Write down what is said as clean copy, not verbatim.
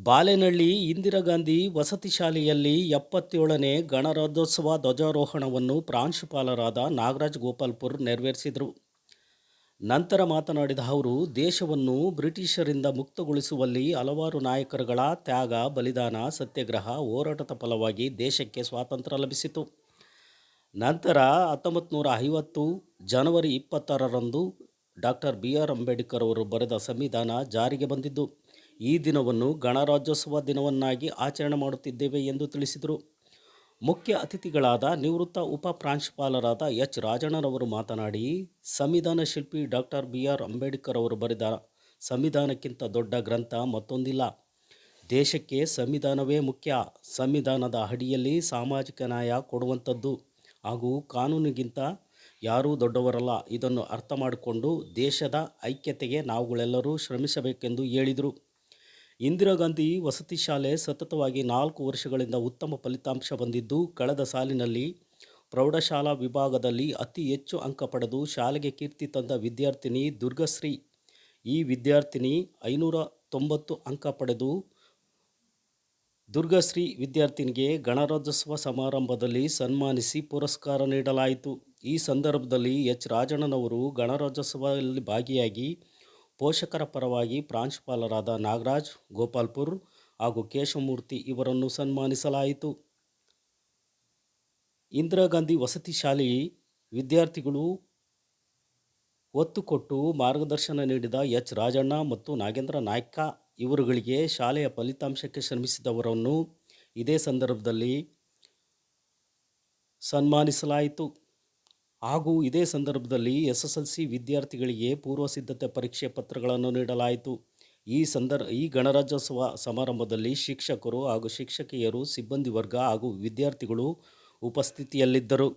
ಬಾಲೆನಹಳ್ಳಿ ಇಂದಿರಾ ಗಾಂಧಿ ವಸತಿ ಶಾಲೆಯಲ್ಲಿ 77ನೇ ಗಣರಾಜ್ಯೋತ್ಸವ ಧ್ವಜಾರೋಹಣವನ್ನು ಪ್ರಾಂಶುಪಾಲರಾದ ನಾಗರಾಜ್ ಗೋಪಾಲ್ಪುರ್ ನೆರವೇರಿಸಿದರು. ನಂತರ ಮಾತನಾಡಿದ ಅವರು, ದೇಶವನ್ನು ಬ್ರಿಟಿಷರಿಂದ ಮುಕ್ತಗೊಳಿಸುವಲ್ಲಿ ಹಲವಾರು ನಾಯಕರುಗಳ ತ್ಯಾಗ, ಬಲಿದಾನ, ಸತ್ಯಾಗ್ರಹ, ಹೋರಾಟದ ಫಲವಾಗಿ ದೇಶಕ್ಕೆ ಸ್ವಾತಂತ್ರ್ಯ ಲಭಿಸಿತು. ನಂತರ 1950 ಜನವರಿ 26ರಂದು ಡಾಕ್ಟರ್ ಬಿ.ಆರ್. ಅಂಬೇಡ್ಕರ್ ಅವರು ಬರೆದ ಸಂವಿಧಾನ ಜಾರಿಗೆ ಬಂದಿದ್ದು, ಈ ದಿನವನ್ನು ಗಣರಾಜ್ಯೋತ್ಸವ ದಿನವನ್ನಾಗಿ ಆಚರಣೆ ಮಾಡುತ್ತಿದ್ದೇವೆ ಎಂದು ತಿಳಿಸಿದರು. ಮುಖ್ಯ ಅತಿಥಿಗಳಾದ ನಿವೃತ್ತ ಉಪ ಪ್ರಾಂಶುಪಾಲರಾದ ಎಚ್. ರಾಜಣ್ಣರವರು ಮಾತನಾಡಿ, ಸಂವಿಧಾನ ಶಿಲ್ಪಿ ಡಾಕ್ಟರ್ ಬಿ.ಆರ್. ಅಂಬೇಡ್ಕರ್ ಅವರು ಬರೆದ ಸಂವಿಧಾನಕ್ಕಿಂತ ದೊಡ್ಡ ಗ್ರಂಥ ಮತ್ತೊಂದಿಲ್ಲ. ದೇಶಕ್ಕೆ ಸಂವಿಧಾನವೇ ಮುಖ್ಯ. ಸಂವಿಧಾನದ ಅಡಿಯಲ್ಲಿ ಸಾಮಾಜಿಕ ನ್ಯಾಯ ಕೊಡುವಂಥದ್ದು ಹಾಗೂ ಕಾನೂನಿಗಿಂತ ಯಾರೂ ದೊಡ್ಡವರಲ್ಲ. ಇದನ್ನು ಅರ್ಥ ಮಾಡಿಕೊಂಡು ದೇಶದ ಐಕ್ಯತೆಗೆ ನಾವುಗಳೆಲ್ಲರೂ ಶ್ರಮಿಸಬೇಕೆಂದು ಹೇಳಿದರು. ಇಂದಿರಾ ಗಾಂಧಿ ವಸತಿ ಶಾಲೆ ಸತತವಾಗಿ 4 ವರ್ಷಗಳಿಂದ ಉತ್ತಮ ಫಲಿತಾಂಶ ಬಂದಿದ್ದು, ಕಳೆದ ಸಾಲಿನಲ್ಲಿ ಪ್ರೌಢಶಾಲಾ ವಿಭಾಗದಲ್ಲಿ ಅತಿ ಹೆಚ್ಚು ಅಂಕ ಪಡೆದು ಶಾಲೆಗೆ ಕೀರ್ತಿ ತಂದ ವಿದ್ಯಾರ್ಥಿನಿ ದುರ್ಗಶ್ರೀ. ಈ ವಿದ್ಯಾರ್ಥಿನಿ 590 ಅಂಕ ಪಡೆದು ದುರ್ಗಶ್ರೀ ವಿದ್ಯಾರ್ಥಿನಿಗೆ ಗಣರಾಜ್ಯೋತ್ಸವ ಸಮಾರಂಭದಲ್ಲಿ ಸನ್ಮಾನಿಸಿ ಪುರಸ್ಕಾರ ನೀಡಲಾಯಿತು. ಈ ಸಂದರ್ಭದಲ್ಲಿ ಎಚ್. ರಾಜಣ್ಣನವರು ಗಣರಾಜ್ಯೋತ್ಸವದಲ್ಲಿ ಭಾಗಿಯಾಗಿ ಪೋಷಕರ ಪರವಾಗಿ ಪ್ರಾಂಶುಪಾಲರಾದ ನಾಗರಾಜ್ ಗೋಪಾಲ್ಪುರ್ ಹಾಗೂ ಕೇಶವಮೂರ್ತಿ ಇವರನ್ನು ಸನ್ಮಾನಿಸಲಾಯಿತು. ಇಂದಿರಾ ಗಾಂಧಿ ವಸತಿ ಶಾಲೆ ವಿದ್ಯಾರ್ಥಿಗಳು ಒತ್ತು ಕೊಟ್ಟು ಮಾರ್ಗದರ್ಶನ ನೀಡಿದ ಎಚ್. ರಾಜಣ್ಣ ಮತ್ತು ನಾಗೇಂದ್ರ ನಾಯ್ಕ ಇವರುಗಳಿಗೆ ಶಾಲೆಯ ಫಲಿತಾಂಶಕ್ಕೆ ಶ್ರಮಿಸಿದವರನ್ನು ಇದೇ ಸಂದರ್ಭದಲ್ಲಿ ಸನ್ಮಾನಿಸಲಾಯಿತು. ಹಾಗೂ ಇದೇ ಸಂದರ್ಭದಲ್ಲಿ SSLC ವಿದ್ಯಾರ್ಥಿಗಳಿಗೆ ಪೂರ್ವ ಸಿದ್ಧತೆ ಪರೀಕ್ಷೆ ಪತ್ರಗಳನ್ನು ನೀಡಲಾಯಿತು. ಈ ಗಣರಾಜ್ಯೋತ್ಸವ ಸಮಾರಂಭದಲ್ಲಿ ಶಿಕ್ಷಕರು ಹಾಗೂ ಶಿಕ್ಷಕಿಯರು, ಸಿಬ್ಬಂದಿ ವರ್ಗ ಹಾಗೂ ವಿದ್ಯಾರ್ಥಿಗಳು ಉಪಸ್ಥಿತಿಯಲ್ಲಿದ್ದರು.